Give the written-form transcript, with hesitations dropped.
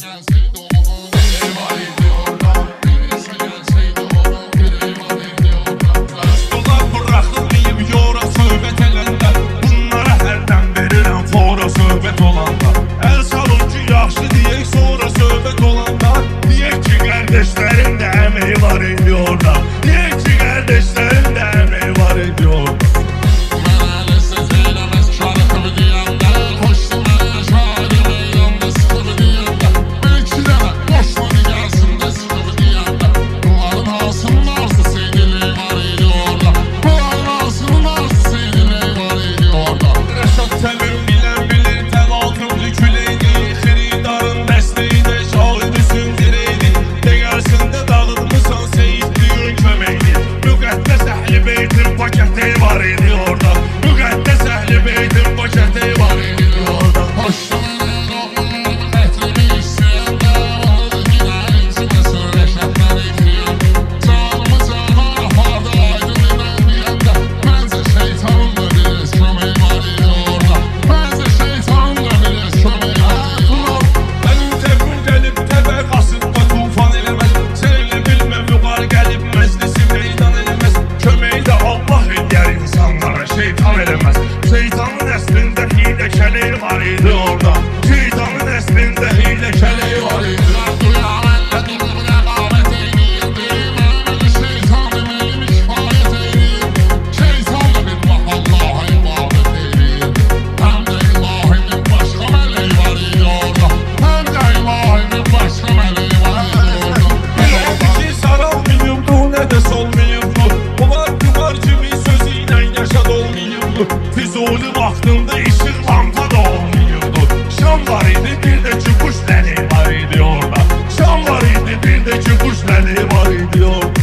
gelseydi onun biri var idi orada. Birisi gelseydi onun biri var idi orada. Dolar bırakılmayıp yora söhbət eləndə, bunlara hərdən verirəm fora söhbət olanda. El salın ki yaxşı deyək sonra söhbət olanda, deyək ki qardeşlərin də əməyi var idi orada. Deyək ki qardeşlərin də əməyi var idi orada. Şeytanın əslində hiləkəliyi var idi orada. Şeytanın əslində hiləkəliyi var idi. Füzuli vaxtında işıq lampa da olmuyordu. Şam var idi, bir də ki quş ləli var idi orada. Şam var idi, bir də ki quş ləli var idi orada.